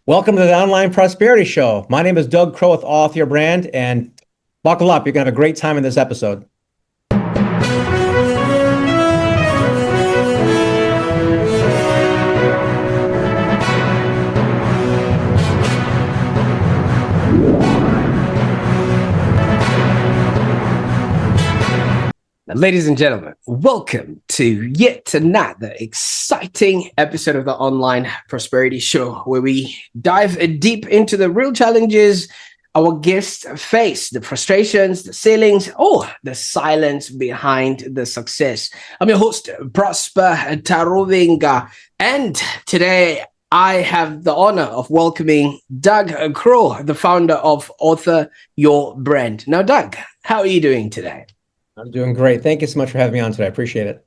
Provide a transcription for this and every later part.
Welcome to the Online Prosperity Show. My name is Doug Crowe with Author Your Brand, and buckle up. You're going to have a great time in this episode. Ladies and gentlemen, welcome to yet another exciting episode of the Online Prosperity Show, where we dive deep into the real challenges our guests face, the frustrations, the ceilings, or the silence behind the success. I'm your host, Prosper Taruvinga, and today I have the honor of welcoming Doug Crowe, the founder of Author Your Brand. Now, Doug, how are you doing today? I'm doing great. Thank you so much for having me on today. I appreciate it.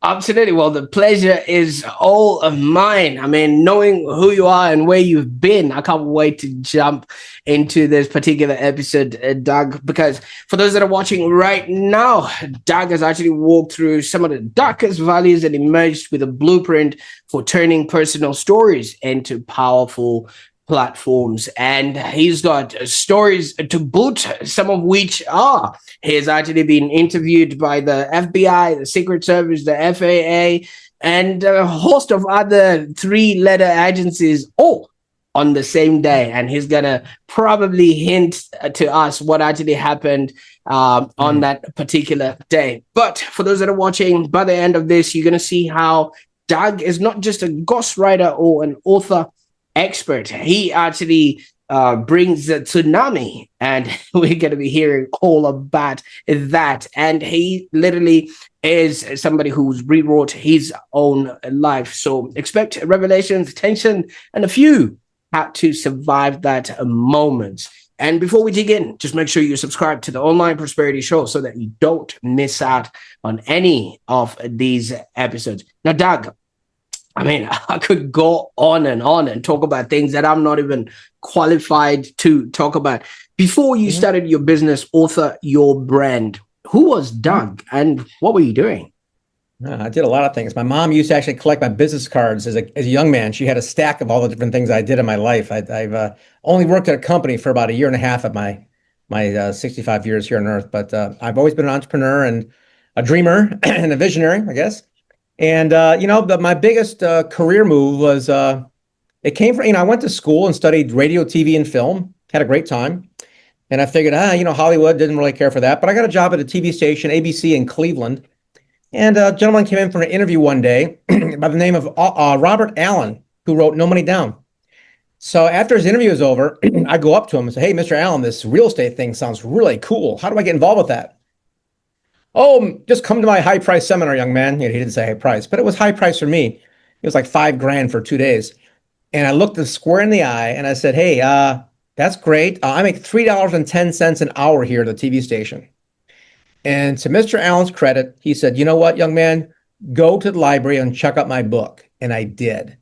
Absolutely. Well, the pleasure is all of mine. I mean, knowing who you are and where you've been, I can't wait to jump into this particular episode, Doug, because for those that are watching right now, Doug has actually walked through some of the darkest valleys and emerged with a blueprint for turning personal stories into powerful platforms. And he's got stories to boot, some of which are he has actually been interviewed by the FBI, the Secret Service, the FAA, and a host of other three-letter agencies all on the same day. And he's gonna probably hint to us what actually happened on that particular day. But for those that are watching, by the end of this, you're gonna see how Doug is not just a ghostwriter or an author expert. He actually brings the tsunami, and we're going to be hearing all about that. And he literally is somebody who's rewrote his own life. So expect revelations, tension, and a few how to survive that moment. And before we dig in, just make sure you subscribe to the Online Prosperity Show so that you don't miss out on any of these episodes. Now, Doug, I mean, I could go on and talk about things that I'm not even qualified to talk about. Before you started your business, Author Your Brand, who was Doug and what were you doing? I did a lot of things. My mom used to actually collect my business cards as a young man. She had a stack of all the different things I did in my life. I've only worked at a company for about a year and a half of my 65 years here on Earth, but I've always been an entrepreneur and a dreamer and a visionary, I guess. And, my biggest career move was, it came from, I went to school and studied radio, TV, and film, had a great time. And I figured, Hollywood didn't really care for that. But I got a job at a TV station, ABC in Cleveland. And a gentleman came in for an interview one day by the name of Robert Allen, who wrote No Money Down. So after his interview was over, I go up to him and say, hey, Mr. Allen, this real estate thing sounds really cool. How do I get involved with that? Oh, just come to my high price seminar, young man. He didn't say high price, but it was high price for me. It was like $5,000 for 2 days. And I looked him square in the eye and I said, hey, that's great. I make $3.10 an hour here at the TV station. And to Mr. Allen's credit, he said, you know what, young man, go to the library and check out my book. And I did.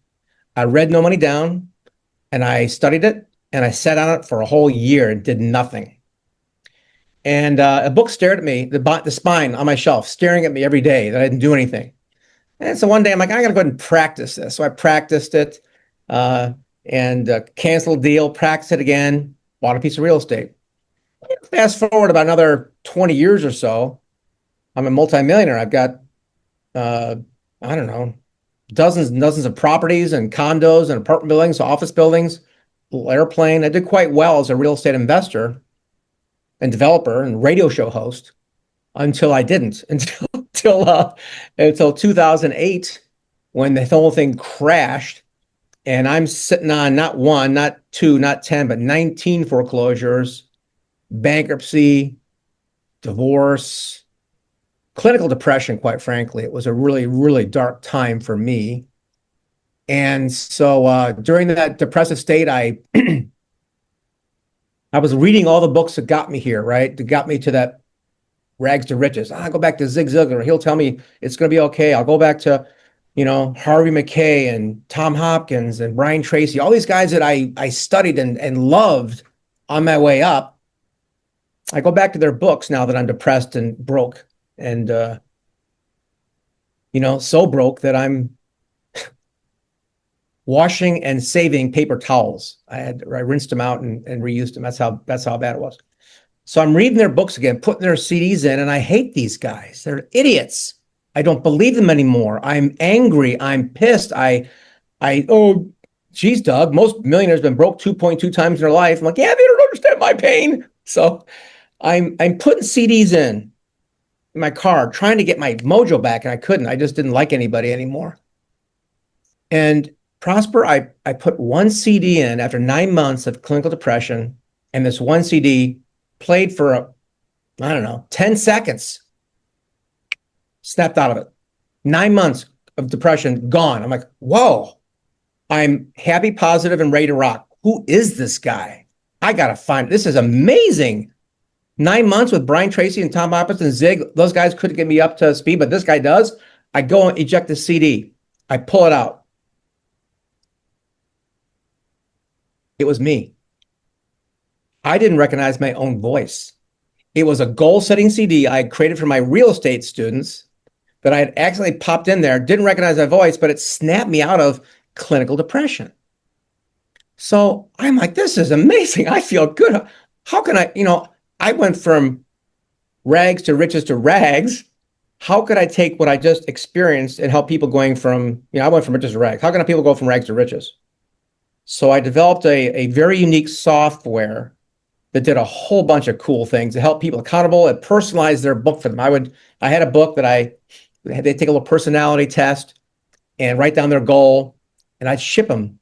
I read No Money Down and I studied it and I sat on it for a whole year and did nothing. And a book stared at me, the spine on my shelf, staring at me every day that I didn't do anything. And so one day I'm like, I got to go ahead and practice this. So I practiced it and canceled the deal, practiced it again, bought a piece of real estate. Fast forward about another 20 years or so, I'm a multimillionaire. I've got, dozens and dozens of properties and condos and apartment buildings, office buildings, airplane. I did quite well as a real estate investor and developer and radio show host until I didn't until 2008 when the whole thing crashed, and I'm sitting on not one, not two, not 10, but 19 foreclosures, bankruptcy, divorce, clinical depression. Quite frankly, it was a really, really dark time for me. And so during that depressive state, I was reading all the books that got me here, right? That got me to that rags to riches. I go back to Zig Ziglar. He'll tell me it's going to be okay. I'll go back to, Harvey McKay and Tom Hopkins and Brian Tracy, all these guys that I studied and loved on my way up. I go back to their books now that I'm depressed and broke and, so broke that I'm washing and saving paper towels. I rinsed them out and reused them. That's how bad it was. So I'm reading their books again, putting their CDs in, and I hate these guys. They're idiots. I don't believe them anymore. I'm angry. I'm pissed. Oh, geez, Doug, most millionaires have been broke 2.2 times in their life. I'm like, yeah, they don't understand my pain. So I'm putting CDs in my car, trying to get my mojo back, and I couldn't. I just didn't like anybody anymore. And Prosper, I put one CD in after 9 months of clinical depression, and this one CD played for, I don't know, 10 seconds, snapped out of it. 9 months of depression, gone. I'm like, whoa, I'm happy, positive, and ready to rock. Who is this guy? I got to find, this is amazing. 9 months with Brian Tracy and Tom Hoppus and Zig. Those guys couldn't get me up to speed, but this guy does. I go and eject the CD. I pull it out. It was me. I didn't recognize my own voice. It was a goal-setting CD I had created for my real estate students that I had accidentally popped in there, didn't recognize my voice, but it snapped me out of clinical depression. So I'm like, this is amazing. I feel good. How can I went from rags to riches to rags. How could I take what I just experienced and help people going from, I went from riches to rags. How can people go from rags to riches? So I developed a very unique software that did a whole bunch of cool things to help people accountable and personalize their book for them. I had a book that they take a little personality test and write down their goal, and I'd ship them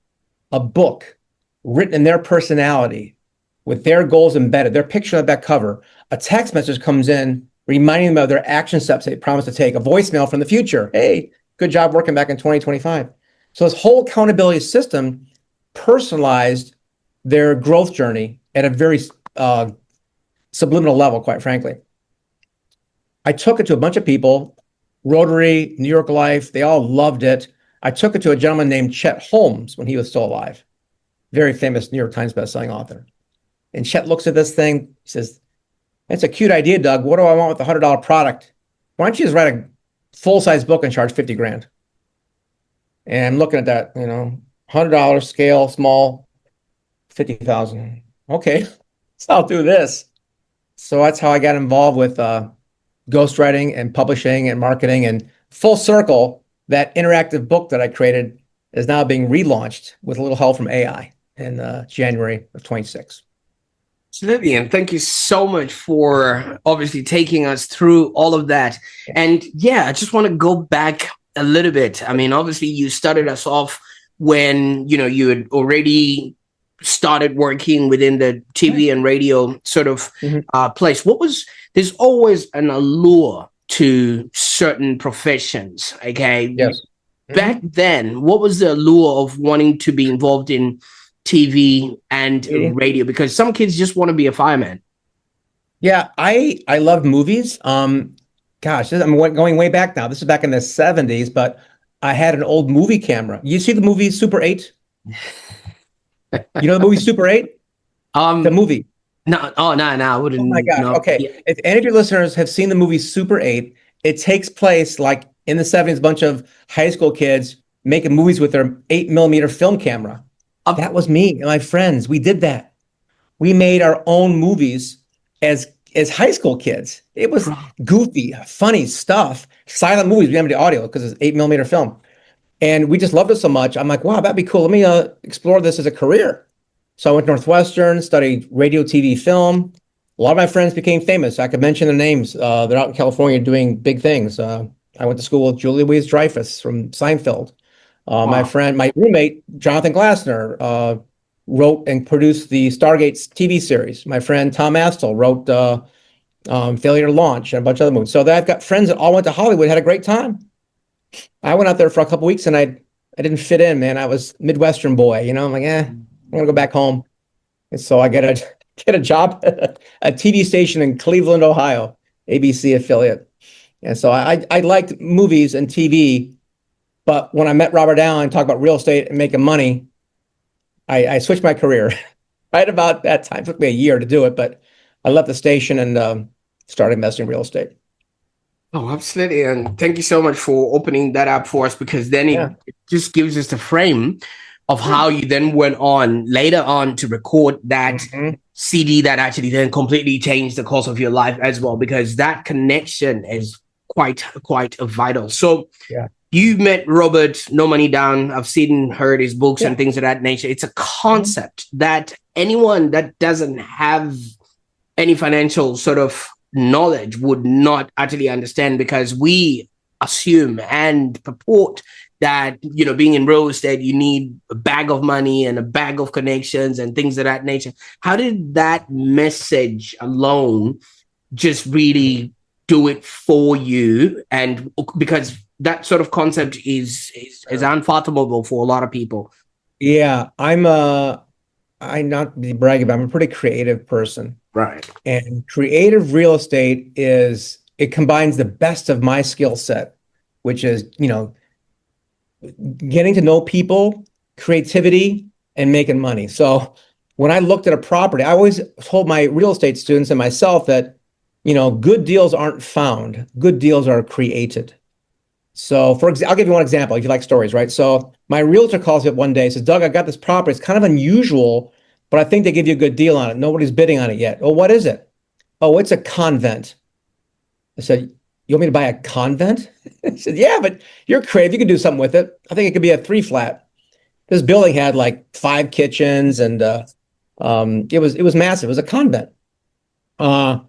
a book written in their personality with their goals embedded, their picture on the back cover. A text message comes in reminding them of their action steps they promised to take, a voicemail from the future. Hey, good job working back in 2025. So this whole accountability system personalized their growth journey at a very subliminal level, quite frankly. I took it to a bunch of people, Rotary, New York Life, they all loved it. I took it to a gentleman named Chet Holmes when he was still alive, very famous New York Times bestselling author. And Chet looks at this thing, he says, that's a cute idea, Doug. What do I want with a $100 product? Why don't you just write a full-size book and charge 50 grand? And I'm looking at that, $100 scale, small, 50,000. Okay, so I'll do this. So that's how I got involved with ghostwriting and publishing and marketing, and full circle, that interactive book that I created is now being relaunched with a little help from AI in January of 26. Absolutely. And thank you so much for obviously taking us through all of that. And yeah, I just want to go back a little bit. I mean, obviously you started us off when, you had already started working within the TV and radio sort of place. There's always an allure to certain professions. Okay. Yes. Back then, what was the allure of wanting to be involved in TV and radio? Because some kids just want to be a fireman. Yeah, I loved movies. I'm going way back now. This is back in the 70s, but I had an old movie camera. You see the movie Super 8? You know the movie Super 8? The movie. No, I wouldn't. Oh my gosh. No. Okay. Yeah. If any of your listeners have seen the movie Super 8, it takes place like in the 70s, a bunch of high school kids making movies with their 8mm film camera. That was me and my friends. We did that. We made our own movies as high school kids. It was goofy, funny stuff. Silent movies. We didn't have the audio because it's 8mm film. And we just loved it so much. I'm like, wow, that'd be cool. Let me explore this as a career. So I went to Northwestern, studied radio, TV, film. A lot of my friends became famous. I could mention their names. They're out in California doing big things. I went to school with Julia Louis-Dreyfus from Seinfeld. My roommate, Jonathan Glassner, wrote and produced the Stargate TV series. My friend Tom Astle wrote Failure to Launch and a bunch of other movies. So I've got friends that all went to Hollywood, had a great time. I went out there for a couple of weeks and I didn't fit in, man. I was Midwestern boy, I'm like, I'm gonna go back home. And so I get a job at a TV station in Cleveland, Ohio, ABC affiliate. And so I liked movies and TV, but when I met Robert Allen and talked about real estate and making money, I switched my career. Right about that time. It took me a year to do it, but I left the station and started investing in real estate. Oh, absolutely. And thank you so much for opening that up for us, because then it just gives us the frame of how you then went on later on to record that CD that actually then completely changed the course of your life as well, because that connection is quite vital. So you met Robert No Money Down. I've seen, heard his books and things of that nature. It's a concept that anyone that doesn't have any financial sort of knowledge would not actually understand, because we assume and purport that, you know, being in real estate, you need a bag of money and a bag of connections and things of that nature. How did that message alone just really do it for you? And because that sort of concept is unfathomable for a lot of people. Yeah, I'm not be bragging, but I'm a pretty creative person. Right. And creative real estate it combines the best of my skill set, which is, you know, getting to know people, creativity, and making money. So when I looked at a property, I always told my real estate students and myself that, you know, good deals aren't found, good deals are created. So I'll give you one example if you like stories, right? So my realtor calls me up one day, says, Doug, I got this property. It's kind of unusual, but I think they give you a good deal on it. Nobody's bidding on it yet. Oh, what is it? Oh, it's a convent. I said, you want me to buy a convent? He said, yeah, but you're creative. You can do something with it. I think it could be a 3-flat. This building had like 5 kitchens, and it was massive. It was a convent. But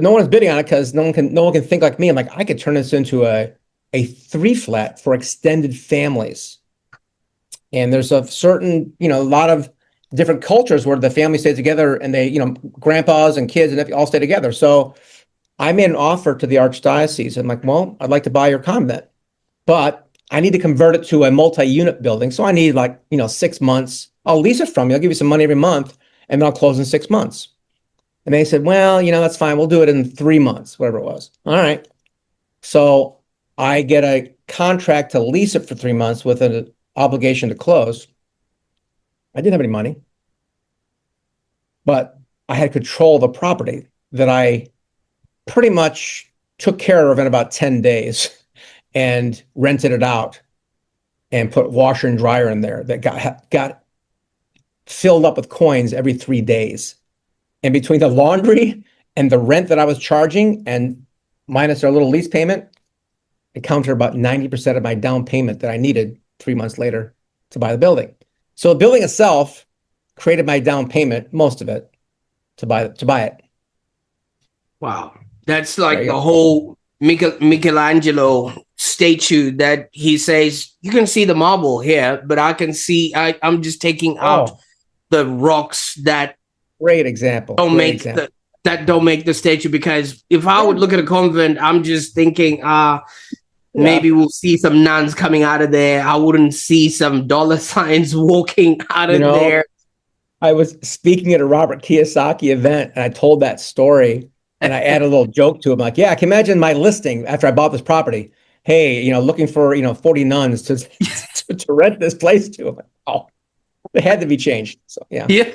no one's bidding on it because no one can think like me. I'm like, I could turn this into a 3-flat for extended families. And there's a certain, you know, a lot of different cultures where the family stays together, and they, you know, grandpas and kids and nephews all stay together. So I made an offer to the Archdiocese. I'm like, well, I'd like to buy your convent, but I need to convert it to a multi-unit building. So I need, like, you know, 6 months. I'll lease it from you. I'll give you some money every month, and then I'll close in 6 months. And they said, well, you know, that's fine. We'll do it in 3 months, whatever it was. All right. So I get a contract to lease it for 3 months with an obligation to close. I didn't have any money, but I had control of the property that I pretty much took care of in about 10 days and rented it out and put washer and dryer in there that got filled up with coins every 3 days. And between the laundry and the rent that I was charging, and minus their little lease payment, it counted about 90% of my down payment that I needed 3 months later to buy the building. So the building itself created my down payment, most of it, to buy it. Wow. That's like the whole Michelangelo statue that he says, you can see the marble here, but I can see, I'm just taking out the rocks that great example. Don't make the statue. Because if I would look at a convent, I'm just thinking, maybe we'll see some nuns coming out of there. I wouldn't see some dollar signs walking out of there. I was speaking at a Robert Kiyosaki event, and I told that story, and I added a little joke to it. I'm like, yeah, I can imagine my listing after I bought this property. Hey, you know, looking for, you know, 40 nuns to rent this place to. I'm like, oh, it had to be changed. So yeah.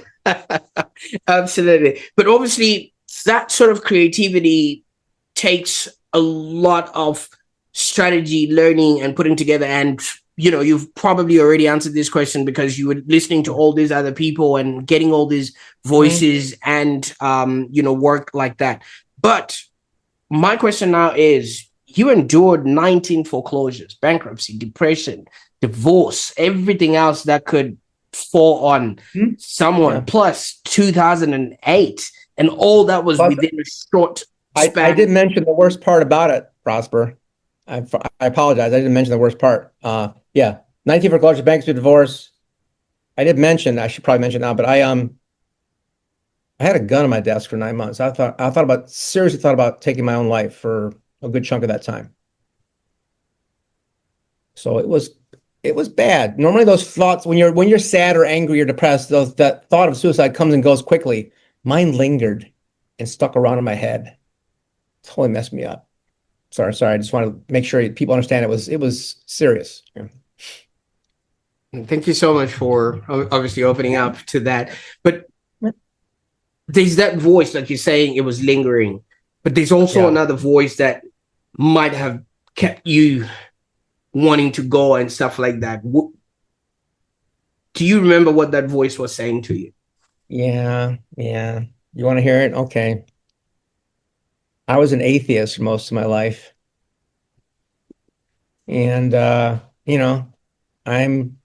Absolutely. But obviously that sort of creativity takes a lot of strategy, learning, and putting together. And, you know, you've probably already answered this question because you were listening to all these other people and getting all these voices and, you know, work like that. But my question now is, you endured 19 foreclosures, bankruptcy, depression, divorce, everything else that could fall on someone, plus 2008, and all that was within a short span. I did mention the worst part about it, Prosper. I apologize. I didn't mention the worst part. 19 foreclosures, bankruptcy, divorce. I did mention, I should probably mention now, but I had a gun on my desk for 9 months. I seriously thought about taking my own life for a good chunk of that time. So it was bad. Normally those thoughts, when you're sad or angry or depressed, that thought of suicide comes and goes quickly. Mine lingered and stuck around in my head. Totally messed me up. Sorry. I just want to make sure people understand it was serious. Yeah. Thank you so much for obviously opening up to that. But there's that voice, like you're saying, it was lingering. But there's also another voice that might have kept you wanting to go and stuff like that. Do you remember what that voice was saying to you? Yeah. You want to hear it? Okay. I was an atheist most of my life. And, I'm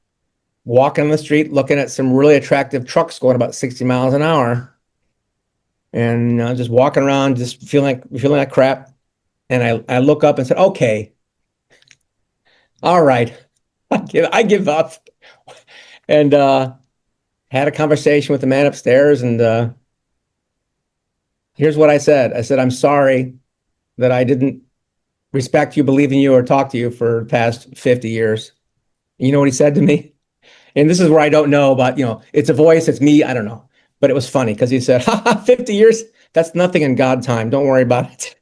walking on the street looking at some really attractive trucks going about 60 miles an hour. And just walking around, just feeling like crap. And I look up and said, okay, all right, I give up. And had a conversation with the man upstairs. And here's what I said. I said, I'm sorry that I didn't respect you, believe in you, or talk to you for the past 50 years. You know what he said to me? And this is where I don't know about, it's a voice, it's me, I don't know. But it was funny because he said, 50 years, that's nothing in God time. Don't worry about it.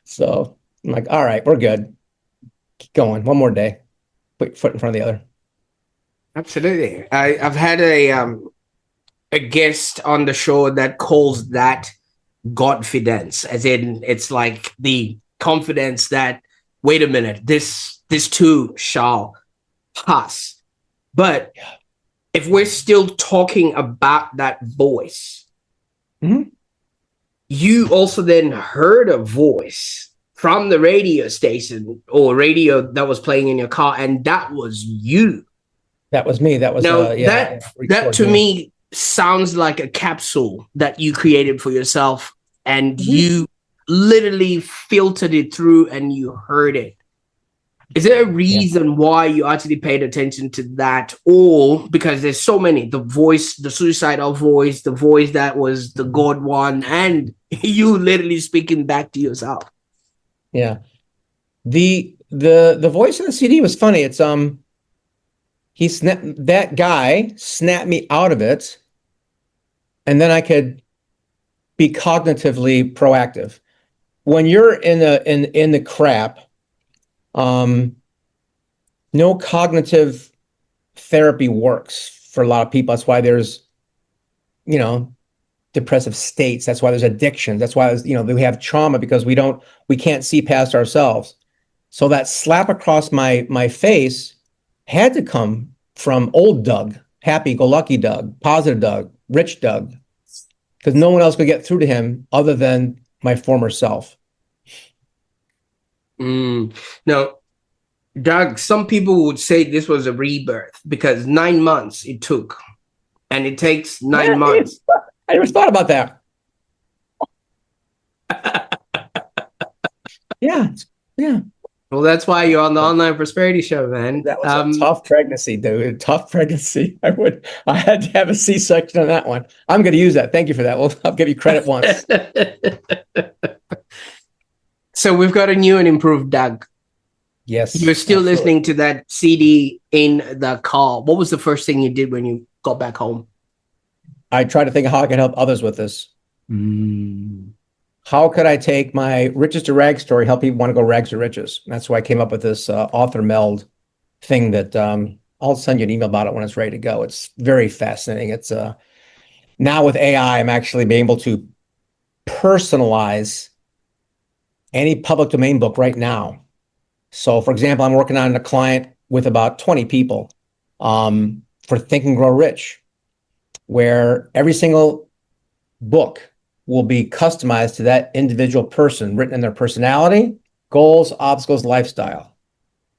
So I'm like, all right, we're good. Keep going. One more day. Put your foot in front of the other. Absolutely. I've had a guest on the show that calls that Godfidence, as in it's like the confidence that, wait a minute, this too shall pass. But if we're still talking about that voice, you also then heard a voice from the radio station or radio that was playing in your car, and that was you. That was me. That was now that to me sounds like a capsule that you created for yourself, and you literally filtered it through and you heard it. Is there a reason why you actually paid attention to that? Or because there's so many, the voice, the suicidal voice, the voice that was the God one, and you literally speaking back to yourself. Yeah. The voice in the CD was funny. It's that guy snapped me out of it, and then I could be cognitively proactive. When you're in the crap, no cognitive therapy works for a lot of people. That's why there's, depressive states. That's why there's addiction. That's why we have trauma, because we can't see past ourselves. So that slap across my face had to come from old Doug, happy-go-lucky Doug, positive Doug, rich Doug, because no one else could get through to him other than my former self. Now, Doug, some people would say this was a rebirth because 9 months it took, and it takes 9 months. I never thought about that. Yeah. Well, that's why you're on the Online Prosperity Show, man. That was a tough pregnancy, dude. A tough pregnancy. I had to have a C-section on that one. I'm going to use that. Thank you for that. I'll give you credit once. So we've got a new and improved Doug. Yes. You're still listening to that CD in the car. What was the first thing you did when you got back home? I tried to think of how I could help others with this. How could I take my riches to rags story, help people want to go rags to riches? And that's why I came up with this author meld thing that I'll send you an email about it when it's ready to go. It's very fascinating. It's now with AI, I'm actually being able to personalize any public domain book right now. So, for example, I'm working on a client with about 20 people for Think and Grow Rich, where every single book will be customized to that individual person, written in their personality, goals, obstacles, lifestyle.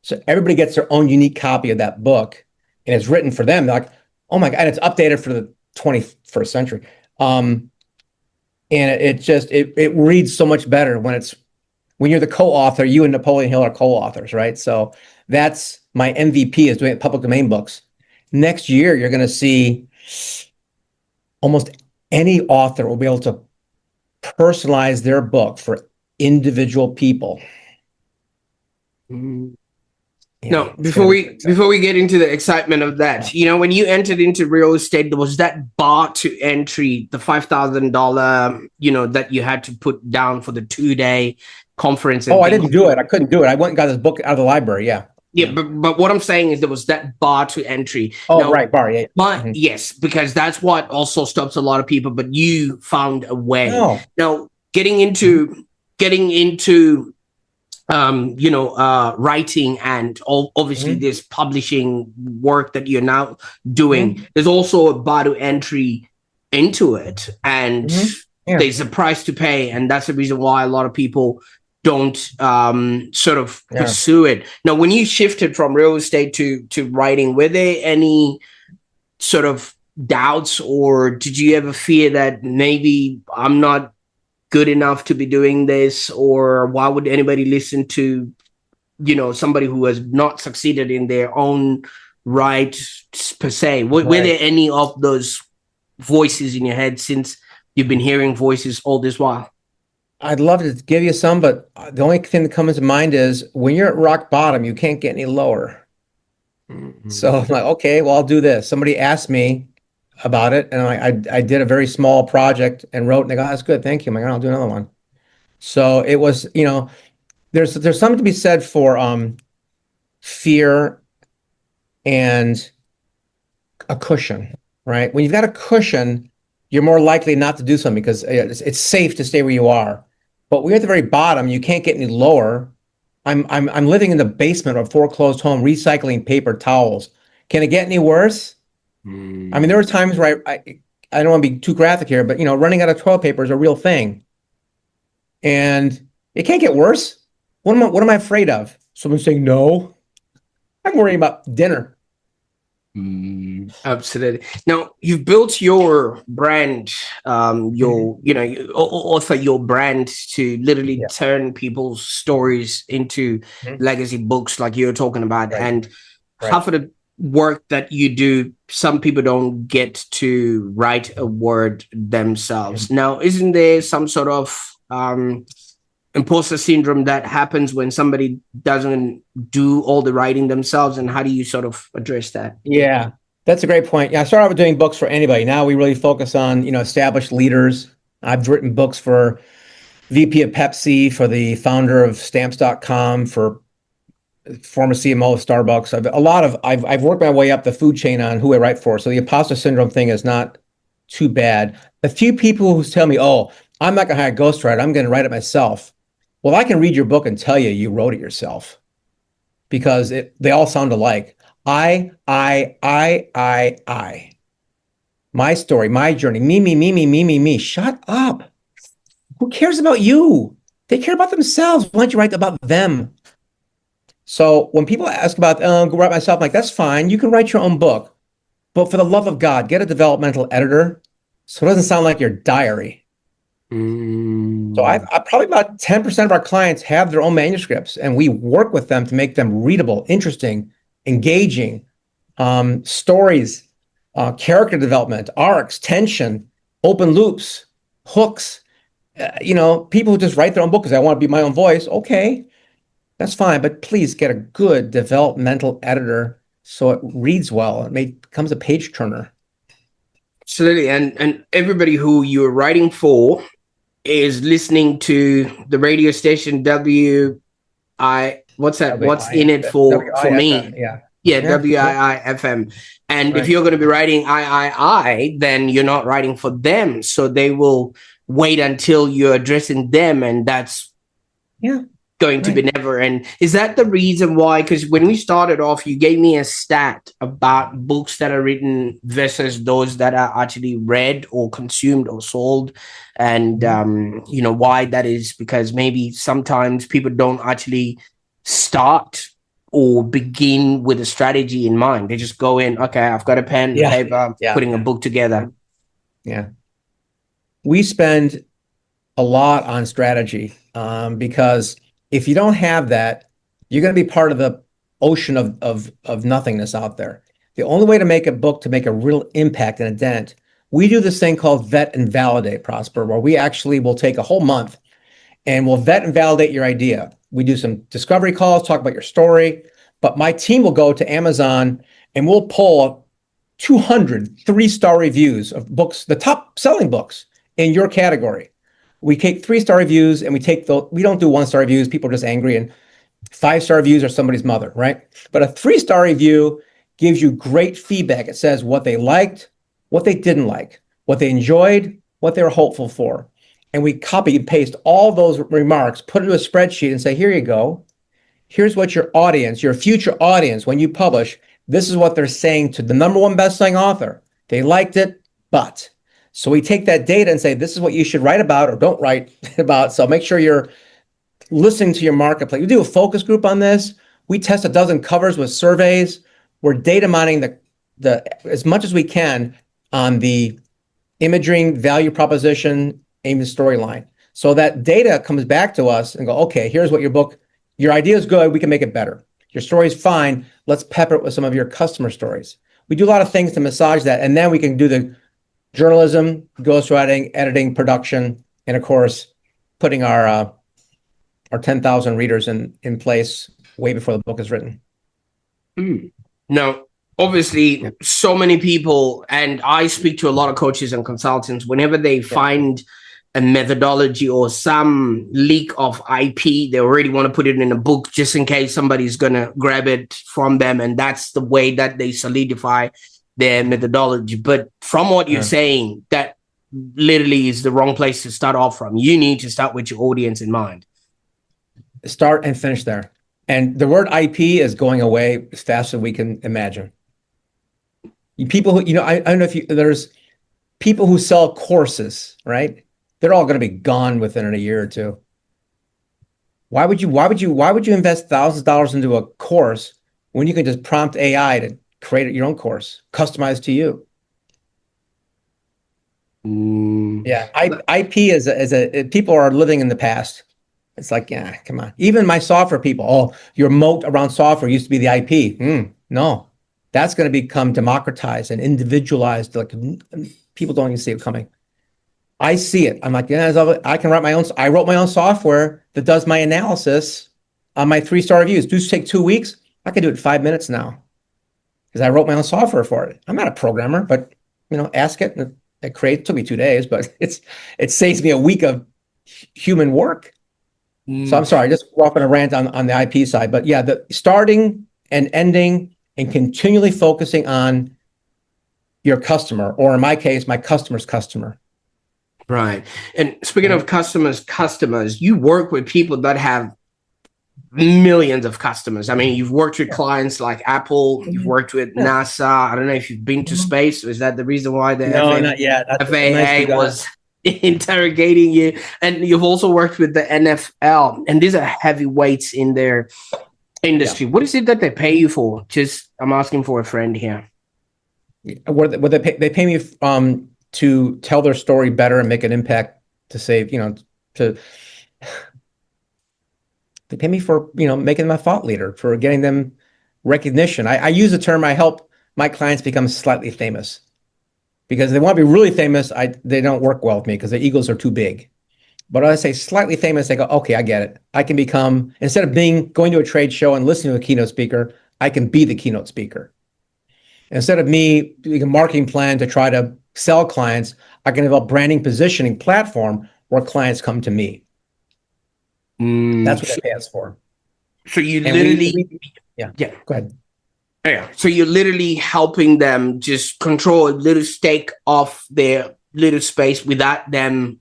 So everybody gets their own unique copy of that book, and it's written for them. They're like, oh my God, and it's updated for the 21st century. And it reads so much better when you're the co-author. You and Napoleon Hill are co-authors, right? So that's my MVP, is doing public domain books. Next year, you're going to see almost any author will be able to personalize their book for individual people. No, before we get into the excitement of that, when you entered into real estate, there was that bar to entry, the $5,000, that you had to put down for the 2-day conference. I didn't do it. I couldn't do it. I went and got this book out of the library. Yeah. Yeah, but what I'm saying is there was that bar to entry. Right, bar. Yeah. Yes, because that's what also stops a lot of people. But you found a way. No. Now, getting into writing and obviously Mhm. this publishing work that you're now doing, Mhm. there's also a bar to entry into it, and Mhm. Yeah. there's a price to pay, and that's the reason why a lot of people don't sort of Yeah. pursue it. Now, when you shifted from real estate to writing, were there any sort of doubts, or did you ever fear that maybe I'm not good enough to be doing this, or why would anybody listen to somebody who has not succeeded in their own right per se? Were Right. there any of those voices in your head since you've been hearing voices all this while? I'd love to give you some, but the only thing that comes to mind is when you're at rock bottom, you can't get any lower. So Mm-hmm. I'm like, okay, well, I'll do this. Somebody asked me about it, and I did a very small project and wrote, and they go, "Oh, that's good, thank you." I'm like, I'll do another one. So it was, there's something to be said for fear and a cushion, right? When you've got a cushion, you're more likely not to do something because it's safe to stay where you are. But when you're at the very bottom, you can't get any lower. I'm living in the basement of a foreclosed home, recycling paper towels. Can it get any worse? I mean, there were times where I don't want to be too graphic here, but running out of toilet paper is a real thing, and it can't get worse. What am I afraid of? Someone saying no? I'm worrying about dinner. Absolutely. Now you've built your brand, Mhm. author your brand to literally Yeah. turn people's stories into Mhm. legacy books, like you're talking about. Right. And Right. half of the work that you do, some people don't get to write a word themselves. Mhm. Now, isn't there some sort of imposter syndrome that happens when somebody doesn't do all the writing themselves, and how do you sort of address that? Yeah, that's a great point. Yeah, I started out with doing books for anybody. Now we really focus on, established leaders. I've written books for VP of Pepsi, for the founder of stamps.com, for former CMO of Starbucks. I've worked my way up the food chain on who I write for. So the imposter syndrome thing is not too bad. A few people who tell me, "Oh, I'm not going to hire a ghostwriter. I'm going to write it myself." Well, I can read your book and tell you you wrote it yourself because they all sound alike. I. My story, my journey, me, me, me, me, me, me, me. Shut up. Who cares about you? They care about themselves. Why don't you write about them? So when people ask about, go write myself, I'm like, that's fine. You can write your own book. But for the love of God, get a developmental editor so it doesn't sound like your diary. So Mm. I probably about 10% of our clients have their own manuscripts, and we work with them to make them readable, interesting, engaging, stories, character development, arcs, tension, open loops, hooks. People who just write their own book because I want to be my own voice. Okay, that's fine, but please get a good developmental editor so it reads well. Becomes a page turner. Absolutely. And everybody who you're writing for is listening to the radio station what's that? What's in it for WIFM. me? Yeah. Yeah, Yeah. Yeah. WIIFM. And if Right. you're going to be writing I, then you're not writing for them. So they will wait until you're addressing them. And that's Yeah. going to be Right. never. And is that the reason why? Because when we started off, you gave me a stat about books that are written versus those that are actually read or consumed or sold. And, Mhm. why that is, because maybe sometimes people don't actually start or begin with a strategy in mind. They just go in, okay, I've got a pen and Yeah. paper, Yeah. putting a book together. Yeah. We spend a lot on strategy because if you don't have that, you're going to be part of the ocean of nothingness out there. The only way to make a book to make a real impact and a dent, we do this thing called vet and validate, Prosper, where we actually will take a whole month and we'll vet and validate your idea. We do some discovery calls, talk about your story, but my team will go to Amazon and we'll pull 200 three-star reviews of books, the top selling books in your category. We take three-star reviews and we don't do one-star reviews. People are just angry, and five-star reviews are somebody's mother, right? But a three-star review gives you great feedback. It says what they liked, what they didn't like, what they enjoyed, what they were hopeful for. and we copy and paste all those remarks, put it into a spreadsheet and say, here you go. Here's what your audience, your future audience, when you publish, this is what they're saying to the number one best-selling author. They liked it, but. So we take that data and say, this is what you should write about or don't write about. So make sure you're listening to your marketplace. We do a focus group on this. We test a dozen covers with surveys. We're data mining the as much as we can on the imaging, value proposition, aim, storyline. So that data comes back to us and go, okay, here's what your idea is good. We can make it better. Your story is fine. Let's pepper it with some of your customer stories. We do a lot of things to massage that. And then we can do the journalism, ghostwriting, editing, production, and of course, putting our 10,000 readers in place way before the book is written. Now, obviously, so many people, and I speak to a lot of coaches and consultants, whenever they find a methodology or some leak of IP, they already want to put it in a book just in case somebody's going to grab it from them. And that's the way that they solidify their methodology. But from what you're saying, that literally is the wrong place to start off from. You need to start with your audience in mind. Start and finish there. And the word IP is going away as fast as we can imagine. People who, I don't know if there's people who sell courses, right? They're all going to be gone within a year or two. Why would you invest thousands of dollars into a course when you can just prompt AI to create your own course, customized to you? Yeah, IP is people are living in the past. It's like, yeah, come on. Even my software people, your moat around software used to be the IP. No, that's going to become democratized and individualized. Like people don't even see it coming. I see it. I'm like, yeah, I can write my own. I wrote my own software that does my analysis on my 3-star reviews. Do take 2 weeks? I can do it in 5 minutes now because I wrote my own software for it. I'm not a programmer, but ask it. And it took me 2 days, but it saves me a week of human work. So I'm sorry, I just walked on a rant on the IP side, but yeah, the starting and ending and continually focusing on your customer, or in my case, my customer's customer. Right. And speaking of customers, you work with people that have millions of customers. I mean, you've worked with clients like Apple, you've worked with NASA. I don't know if you've been to space. Is that the reason why the not yet. FAA was interrogating you? And you've also worked with the NFL, and these are heavyweights in their industry. What is it that they pay you for? I'm asking for a friend here. What they pay me to tell their story better and make an impact to save, they pay me for, making them a thought leader, for getting them recognition. I use the term, I help my clients become slightly famous, because they want to be really famous. They don't work well with me because their egos are too big. But when I say slightly famous, they go, okay, I get it. I can become, instead of going to a trade show and listening to a keynote speaker, I can be the keynote speaker. Instead of me doing a marketing plan to try to sell clients, I can develop branding, positioning, platform where clients come to me. That's what they pay us for. So you literally, go ahead. Yeah. So you're literally helping them just control a little stake of their little space without them,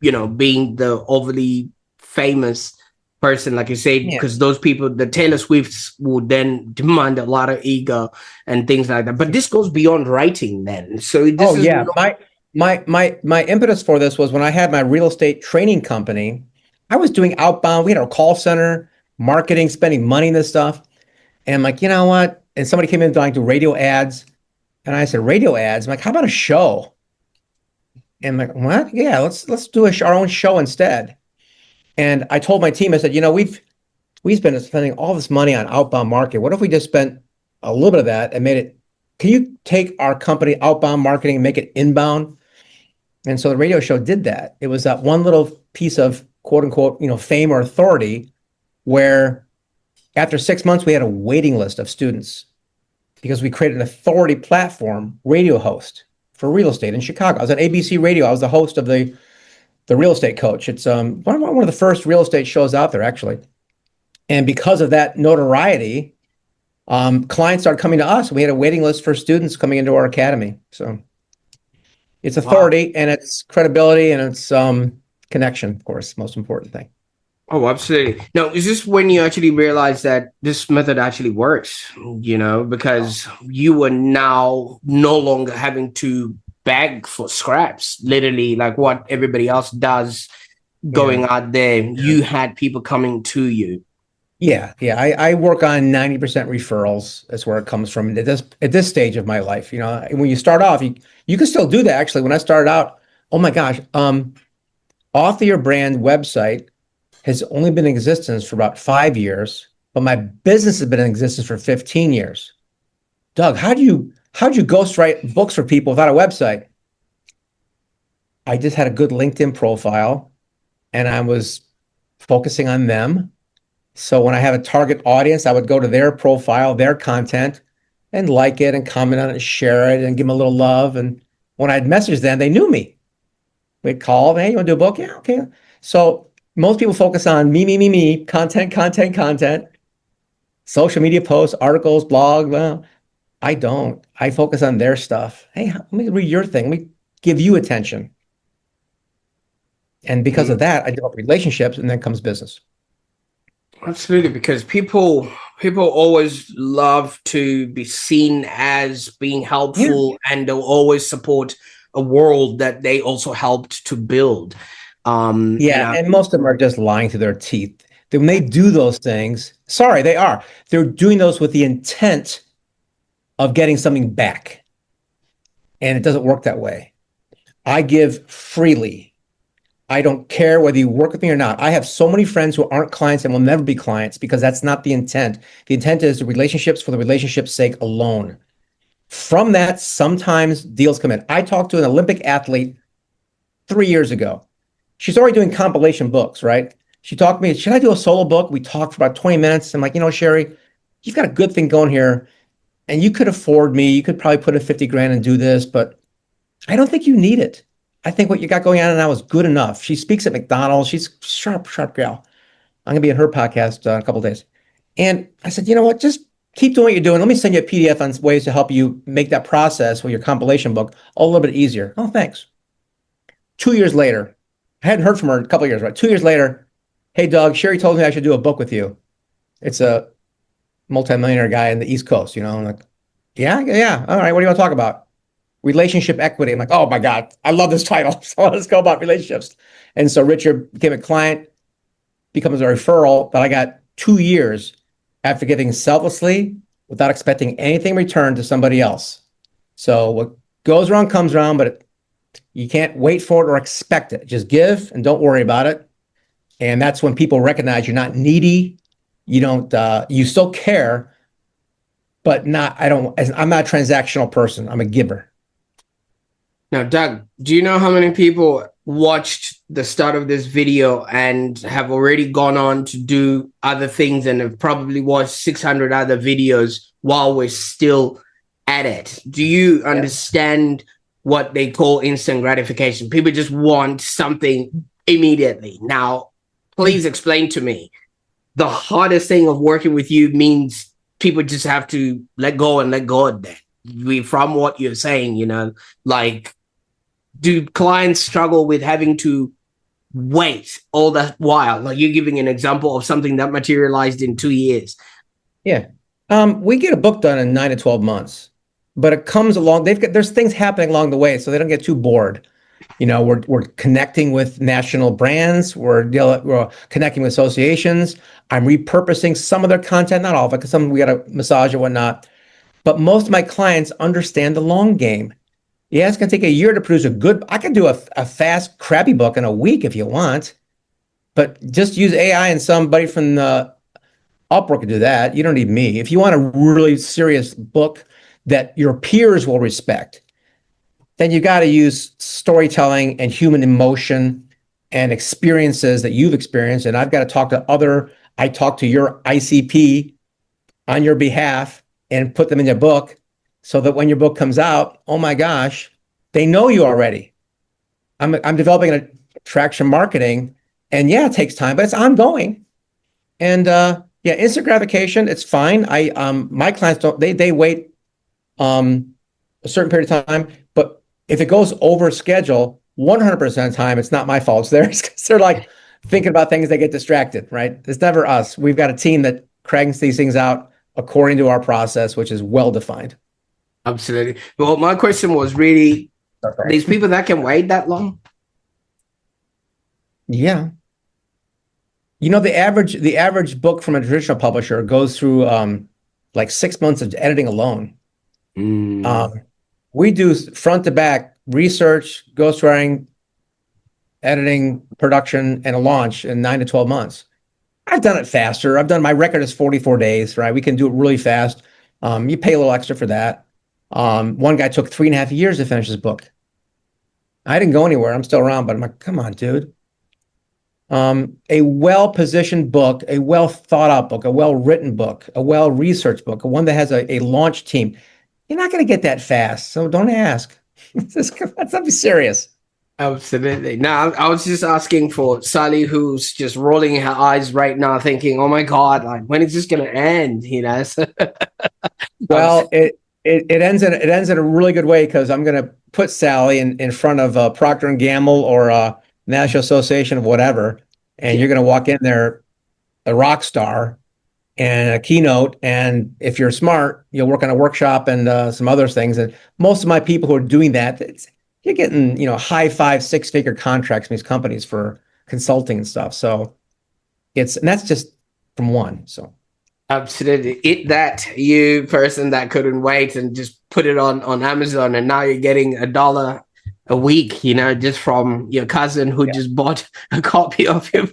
being the overly famous person, like you say, because those people, the Taylor Swifts, would then demand a lot of ego and things like that. But this goes beyond writing then. So my impetus for this was when I had my real estate training company. I was doing outbound. We had our call center, marketing, spending money in this stuff. And I'm like, you know what? And somebody came in to do radio ads. And I said, radio ads? I'm like, how about a show? And I'm like, what? Yeah, let's do our own show instead. And I told my team, I said, we've been spending all this money on outbound marketing. What if we just spent a little bit of that and made it, can you take our company outbound marketing and make it inbound? And so the radio show did that. It was that one little piece of quote unquote, fame or authority, where after 6 months, we had a waiting list of students because we created an authority platform, radio host for real estate in Chicago. I was on ABC Radio. I was the host of the Real Estate Coach. It's one of the first real estate shows out there, actually. And because of that notoriety, clients started coming to us. We had a waiting list for students coming into our academy. So it's authority and it's credibility and it's Connection, of course, most important thing. Oh, absolutely. No, is this when you actually realize that this method actually works, because you are now no longer having to beg for scraps, literally like what everybody else does Yeah. going out there. You had people coming to you. Yeah, yeah. I work on 90% referrals. That's where it comes from at this stage of my life. When you start off, you can still do that. Actually, when I started out, oh my gosh, Author Your Brand website has only been in existence for about 5 years, but my business has been in existence for 15 years. Doug, how'd you ghostwrite books for people without a website? I just had a good LinkedIn profile and I was focusing on them. So when I have a target audience, I would go to their profile, their content, and like it and comment on it and share it and give them a little love. And when I'd message them, they knew me. We'd call, hey, you want to do a book? Yeah, okay. So most people focus on me, content, content, content, social media posts, articles, blog. Well, I don't. I focus on their stuff. Hey, let me read your thing. Let me give you attention. And because of that, I develop relationships and then comes business. Absolutely, because people always love to be seen as being Yeah. helpful, and they'll always support a world that they also helped to build. Yeah. And most of them are just lying through their teeth. When they do those things, sorry, they are. They're doing those with the intent of getting something back. And it doesn't work that way. I give freely. I don't care whether you work with me or not. I have so many friends who aren't clients and will never be clients because that's not the intent. The intent is the relationships for the relationship's sake alone. From that, sometimes deals come in. I talked to an Olympic athlete 3 years ago. She's already doing compilation books, right? She talked to me, should I do a solo book? We talked for about 20 minutes. I'm like, Sherry, you've got a good thing going here and you could afford me. You could probably put in 50 grand and do this, but I don't think you need it. I think what you got going on now is good enough. She speaks at McDonald's. She's sharp, sharp gal. I'm going to be in her podcast in a couple of days. And I said, you know what? Just keep doing what you're doing. Let me send you a PDF on ways to help you make that process with your compilation book a little bit easier. Oh, thanks. 2 years later, I hadn't heard from her in a couple of years, right? 2 years later, hey, Doug, Sherry told me I should do a book with you. It's a multimillionaire guy in the East Coast, I'm like, yeah, yeah. All right. What do you want to talk about? Relationship equity. I'm like, oh my God, I love this title. So let's go about relationships. And so Richard became a client, becomes a referral that I got 2 years after giving selflessly without expecting anything in return to somebody else. So what goes around comes around, but you can't wait for it or expect it. Just give and don't worry about it. And that's when people recognize you're not needy. You don't, you still care, but I'm not a transactional person. I'm a giver. Now, Doug, do you know how many people watched the start of this video and have already gone on to do other things and have probably watched 600 other videos while we're still at it? Do you understand what they call instant gratification? People just want something immediately. Now, please explain to me. The hardest thing of working with you means people just have to let go of that. From what you're saying, like, do clients struggle with having to wait all that while? Like, you're giving an example of something that materialized in 2 years. Yeah. We get a book done in 9 to 12 months, but it comes along. There's things happening along the way, so they don't get too bored. We're connecting with national brands. We're connecting with associations. I'm repurposing some of their content, not all of it, because some we got to massage and whatnot. But most of my clients understand the long game. Yeah, it's going to take a year to produce I can do a fast, crappy book in a week if you want, but just use AI and somebody from the Upwork can do that. You don't need me. If you want a really serious book that your peers will respect, then you got to use storytelling and human emotion and experiences that you've experienced. And I've got to I talk to your ICP on your behalf and put them in your book so that when your book comes out, oh my gosh, they know you already. I'm developing an attraction marketing, and yeah, it takes time, but it's ongoing. And yeah, instant gratification, it's fine. My clients don't, they wait a certain period of time, but if it goes over schedule, 100% of the time, it's not my fault. It's theirs because they're like thinking about things, they get distracted, right? It's never us. We've got a team that cranks these things out according to our process, which is well defined. Absolutely. Well, my question was really, Okay. these people that can wait that long. Yeah. You know, the average book from a traditional publisher goes through like 6 months of editing alone. Mm. Um, we do front to back research, ghostwriting, editing, production, and a launch in 9 to 12 months. I've done it faster. I've done my record is 44 days, right? We can do it really fast. You pay a little extra for that. One guy took 3.5 years to finish his book. I didn't go anywhere. I'm still around, but I'm like, come on, dude. A well-positioned book, a well-thought-out book, a well-written book, a well-researched book, one that has a launch team. You're not going to get that fast, so don't ask. Let's not be serious. Absolutely. Now, I was just asking for Sally, who's just rolling her eyes right now, thinking, "Oh my God, like when is this going to end?" You know. So, Well, it ends in a really good way because I'm going to put Sally in front of Procter and Gamble or National Association of whatever, and you're going to walk in there a rock star and a keynote. And if you're smart, you'll work on a workshop and some other things. And most of my people who are doing that, you're getting, high 5, 6 figure contracts from these companies for consulting and stuff. So and that's just from one. So absolutely. It that you person that couldn't wait and just put it on Amazon, and now you're getting $1 a week, just from your cousin who just bought a copy of him.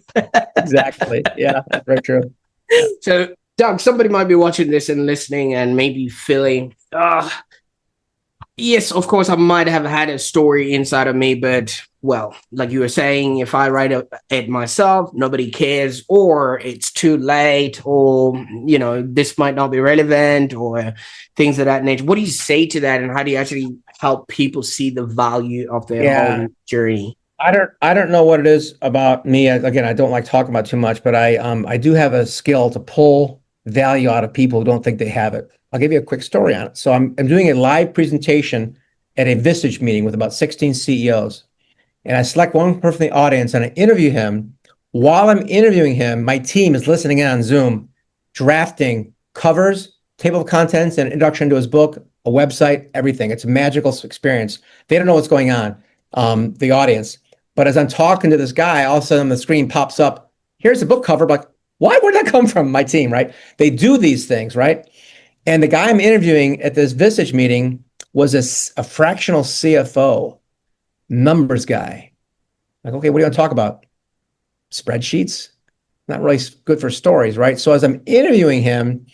exactly. Yeah, that's very true. Yeah. So, Doug, somebody might be watching this and listening and maybe feeling, yes, of course, I might have had a story inside of me, but well, like you were saying, if I write it myself, nobody cares, or it's too late, or, this might not be relevant, or things of that nature. What do you say to that, and how do you actually help people see the value of their whole journey? I don't know what it is about me. Again, I don't like talking about too much, but I do have a skill to pull value out of people who don't think they have it. I'll give you a quick story on it. So I'm doing a live presentation at a Vistage meeting with about 16 CEOs. And I select one person from the audience and I interview him. While I'm interviewing him, my team is listening in on Zoom, drafting covers, table of contents, and introduction to his book, a website, everything. It's a magical experience. They don't know what's going on, the audience. But as I'm talking to this guy, all of a sudden the screen pops up. Here's the book cover. I'm like, why would that come from my team, right? They do these things, right? And the guy I'm interviewing at this Vistage meeting was a fractional CFO, numbers guy. Like, okay, what do you want to talk about? Spreadsheets? Not really good for stories, right? So as I'm interviewing him,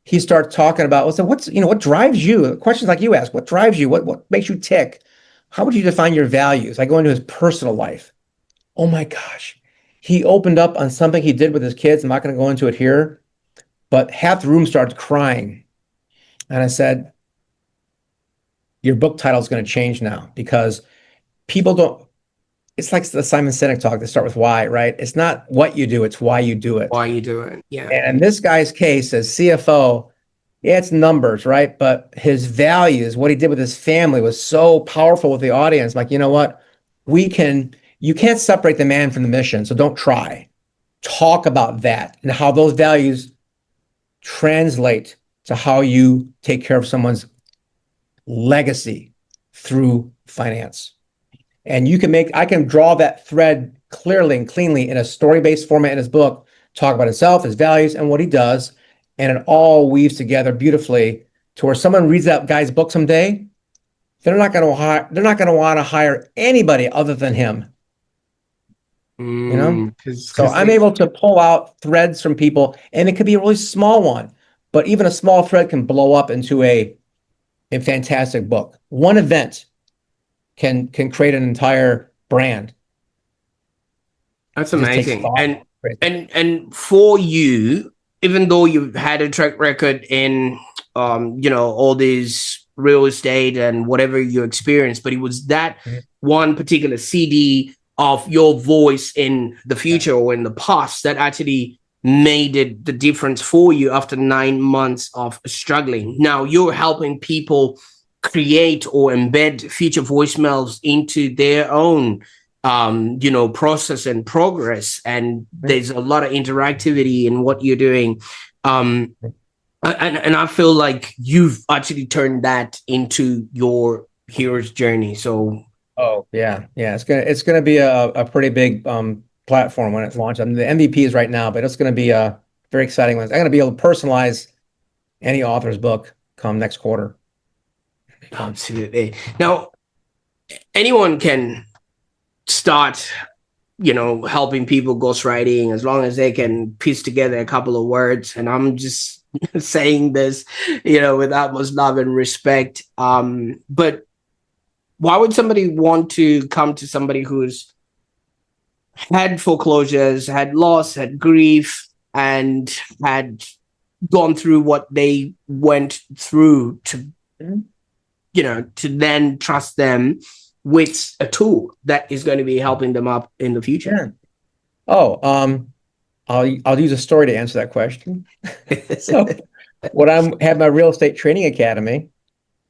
he starts talking about, so what drives you? Questions like you ask, what drives you? What makes you tick? How would you define your values? I go into his personal life. Oh my gosh. He opened up on something he did with his kids. I'm not going to go into it here, but half the room started crying. And I said, your book title is going to change now because people don't, it's like the Simon Sinek talk that start with why, right? It's not what you do, it's why you do it. Why you do it. Yeah. And in this guy's case, as CFO, yeah, it's numbers, right? But his values, what he did with his family was so powerful with the audience. Like, you know what? You can't separate the man from the mission. So don't try. Talk about that and how those values translate to how you take care of someone's legacy through finance. And I can draw that thread clearly and cleanly in a story-based format in his book, talk about himself, his values, and what he does. And it all weaves together beautifully to where someone reads that guy's book someday, they're not going to want to hire anybody other than him. So I'm able to pull out threads from people, and it could be a really small one, but even a small thread can blow up into a fantastic book. One event can create an entire brand. That's amazing. And for you, even though you've had a track record in all these real estate and whatever you experienced, but it was that one particular CD of your voice in the future or in the past that actually made the difference for you after 9 months of struggling. Now you're helping people create or embed feature voicemails into their own process and progress, and there's a lot of interactivity in what you're doing, and I feel like you've actually turned that into your hero's journey. So it's gonna be a pretty big platform when it's launched. I mean, the MVP is right now, but it's gonna be a very exciting one. I'm gonna be able to personalize any author's book come next quarter. Absolutely. Now, anyone can start, helping people ghostwriting as long as they can piece together a couple of words. And I'm just saying this, with utmost love and respect. But why would somebody want to come to somebody who's had foreclosures, had loss, had grief, and had gone through what they went through to then trust them with a tool that is going to be helping them up in the future? I'll use a story to answer that question. So when I had my real estate training academy,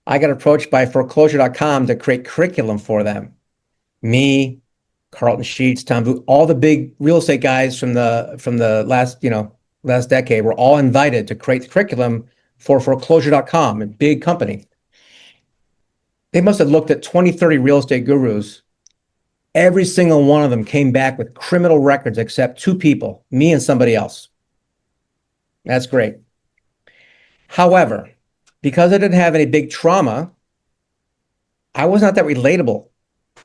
I got approached by foreclosure.com to create curriculum for them. Me, Carlton Sheets, Tom Vu, all the big real estate guys from the last decade were all invited to create the curriculum for foreclosure.com, a big company. They must have looked at 20, 30 real estate gurus. Every single one of them came back with criminal records except 2 people, me and somebody else. That's great. However, because I didn't have any big trauma, I was not that relatable.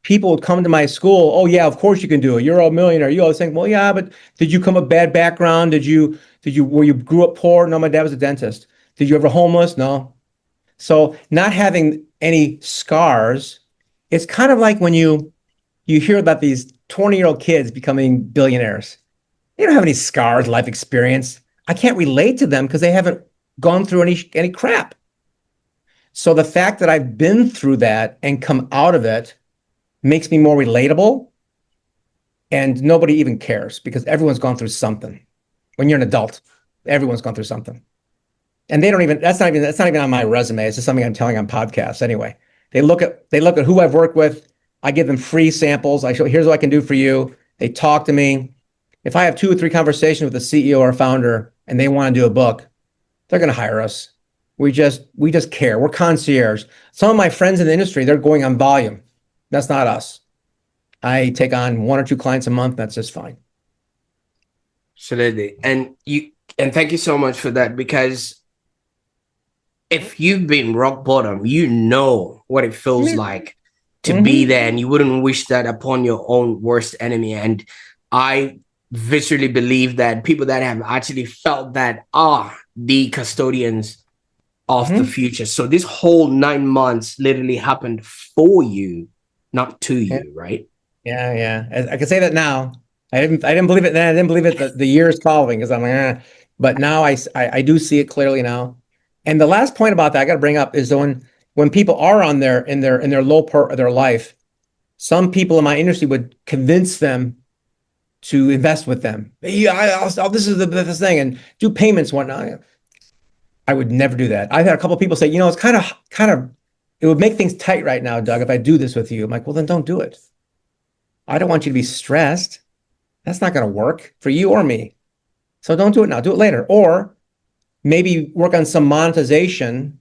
People would come to my school, oh yeah, of course you can do it. You're a millionaire. You always think, well, yeah, but did you come from a bad background? Were you grew up poor? No, my dad was a dentist. Did you ever homeless? No. So not having any scars, it's kind of like when you hear about these 20-year-old kids becoming billionaires. They don't have any scars, life experience. I can't relate to them because they haven't gone through any crap. So the fact that I've been through that and come out of it makes me more relatable, and nobody even cares because everyone's gone through something. When you're an adult, everyone's gone through something. And that's not even on my resume. It's just something I'm telling on podcasts anyway. They look at who I've worked with. I give them free samples. I show, here's what I can do for you. They talk to me. If I have 2 or 3 conversations with a CEO or a founder and they want to do a book, they're going to hire us. We just care. We're concierge. Some of my friends in the industry, they're going on volume. That's not us. I take on 1 or 2 clients a month. That's just fine. Absolutely. And thank you so much for that, because if you've been rock bottom, you know what it feels like to be there, and you wouldn't wish that upon your own worst enemy. And I viscerally believe that people that have actually felt that are the custodians of the future. So this whole 9 months literally happened for you, not to you, right? Yeah. I can say that now. I didn't believe it then. I didn't believe it the years following because I'm like, but now I do see it clearly now. And the last point about that I got to bring up is when people are in their low part of their life, some people in my industry would convince them to invest with them. This is the best thing, and do payments, whatnot. I would never do that. I've had a couple of people say, it's kind of, it would make things tight right now, Doug, if I do this with you. I'm like, well, then don't do it. I don't want you to be stressed. That's not going to work for you or me. So don't do it now. Do it later. Or maybe work on some monetization.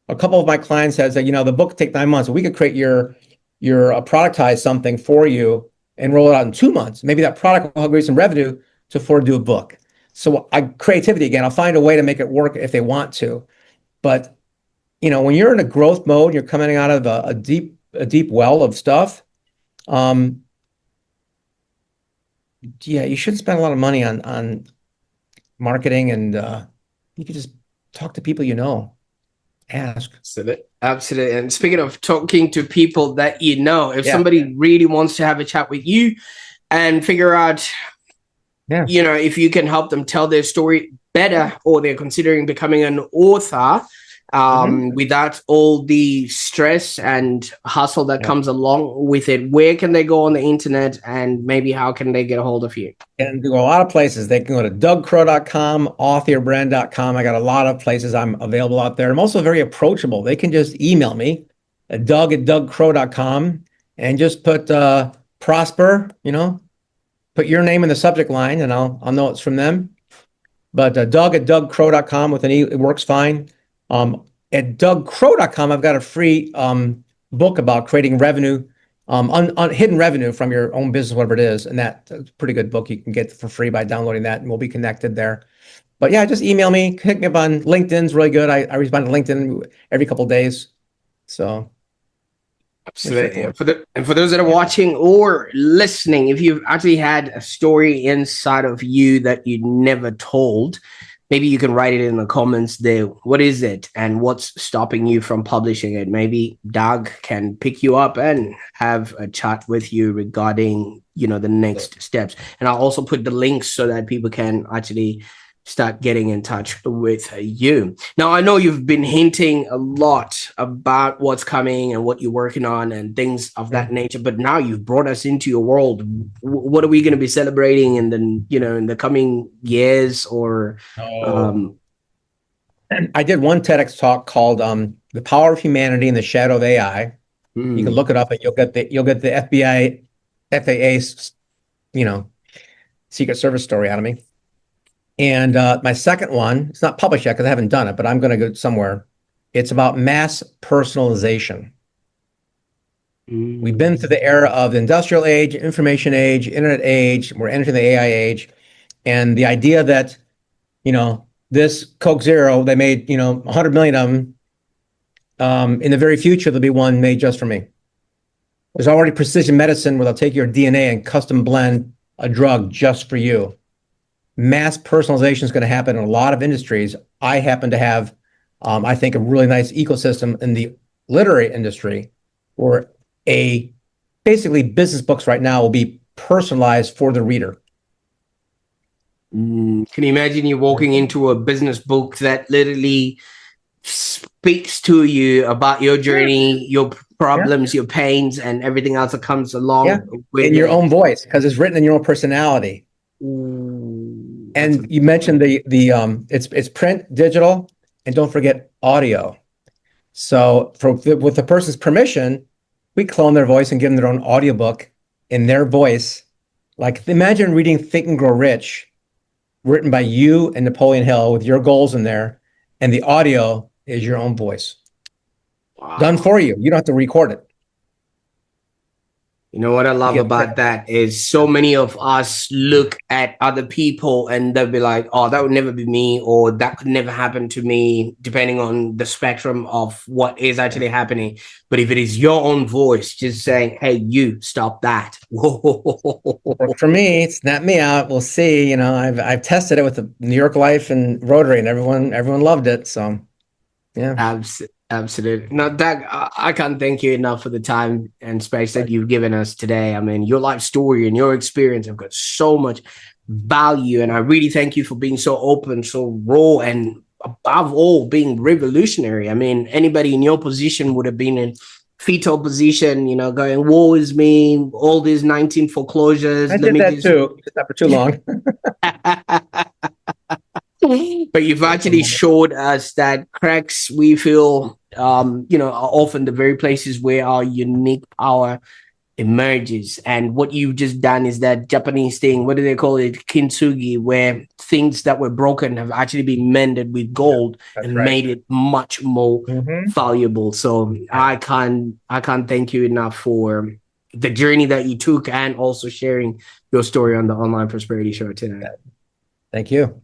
A couple of my clients have said, the book take 9 months. We could create your productize something for you and roll it out in 2 months. Maybe that product will create some revenue to afford to do a book. So creativity again, I'll find a way to make it work if they want to. But, when you're in a growth mode, you're coming out of a deep well of stuff. You shouldn't spend a lot of money on marketing, and you could just talk to people ask. Absolutely. And speaking of talking to people that if somebody really wants to have a chat with you and figure out if you can help them tell their story better, or they're considering becoming an author, without all the stress and hustle that comes along with it. Where can they go on the internet, and maybe how can they get a hold of you? And go a lot of places. They can go to dougcrowe.com, authorbrand.com. I got a lot of places I'm available out there. I'm also very approachable. They can just email me at doug@dougcrowe.com and just put prosper, put your name in the subject line, and I'll know it's from them. But doug@dougcrowe.com with an E, it works fine. At dougcrowe.com, I've got a free book about creating revenue, hidden revenue from your own business, whatever it is. And that's a pretty good book you can get for free by downloading that, and we'll be connected there. But yeah, just email me, hit me up on LinkedIn's really good. I respond to LinkedIn every couple of days. So absolutely. And for those that are watching or listening, if you've actually had a story inside of you that you never told, maybe you can write it in the comments there. What is it and what's stopping you from publishing it? Maybe Doug can pick you up and have a chat with you regarding, the next steps. And I'll also put the links so that people can actually start getting in touch with you. Now, I know you've been hinting a lot about what's coming and what you're working on and things of that nature, but now you've brought us into your world. What are we going to be celebrating in the coming years? Or I did one TEDx talk called "The Power of Humanity in the Shadow of AI." You can look it up, and you'll get the FBI, FAA's, Secret Service story out of me. And my second one, it's not published yet because I haven't done it, but I'm going to go somewhere. It's about mass personalization. We've been through the era of the industrial age, information age, internet age. We're entering the AI age. And the idea that, this Coke Zero, they made, 100 million of them. In the very future, there'll be one made just for me. There's already precision medicine where they'll take your DNA and custom blend a drug just for you. Mass personalization is going to happen in a lot of industries. I happen to have, I think, a really nice ecosystem in the literary industry, where basically business books right now will be personalized for the reader. Can you imagine you walking into a business book that literally speaks to you about your journey, your problems, your pains, and everything else that comes along with in your own voice, because it's written in your own personality. And you mentioned it's print, digital, and don't forget audio. So with the person's permission, we clone their voice and give them their own audiobook in their voice. Like, imagine reading Think and Grow Rich, written by you and Napoleon Hill with your goals in there, and the audio is your own voice. Wow. Done for you. You don't have to record it. You know what I love about that is so many of us look at other people and they'll be like, oh, that would never be me, or that could never happen to me, depending on the spectrum of what is actually happening. But if it is your own voice just saying, hey, you stop that. For me, it's not me out. We'll see. I've tested it with the New York Life and Rotary, and everyone loved it. So yeah. Absolutely. Now, Doug, I can't thank you enough for the time and space that you've given us today. I mean, your life story and your experience have got so much value, and I really thank you for being so open, so raw, and above all, being revolutionary. I mean, anybody in your position would have been in fetal position, going, woe is me, all these 19 foreclosures. I did that too, just not for too long. But you've actually showed us that cracks, we feel, are often the very places where our unique power emerges. And what you've just done is that Japanese thing, what do they call it? Kintsugi, where things that were broken have actually been mended with gold and made it much more valuable. So I can't thank you enough for the journey that you took, and also sharing your story on the Online Prosperity Show today. Thank you.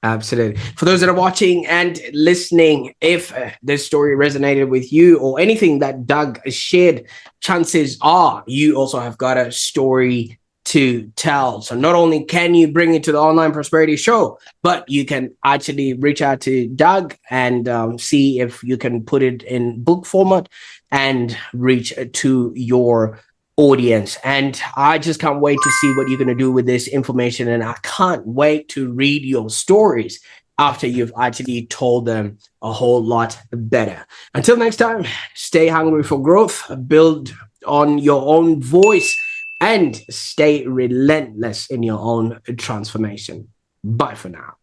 Absolutely. For those that are watching and listening, if this story resonated with you or anything that Doug shared, chances are you also have got a story to tell. So not only can you bring it to the Online Prosperity Show, but you can actually reach out to Doug and see if you can put it in book format and reach to your audience. And I just can't wait to see what you're going to do with this information, and I can't wait to read your stories after you've actually told them a whole lot better. Until next time, stay hungry for growth, build on your own voice, and stay relentless in your own transformation. Bye for now.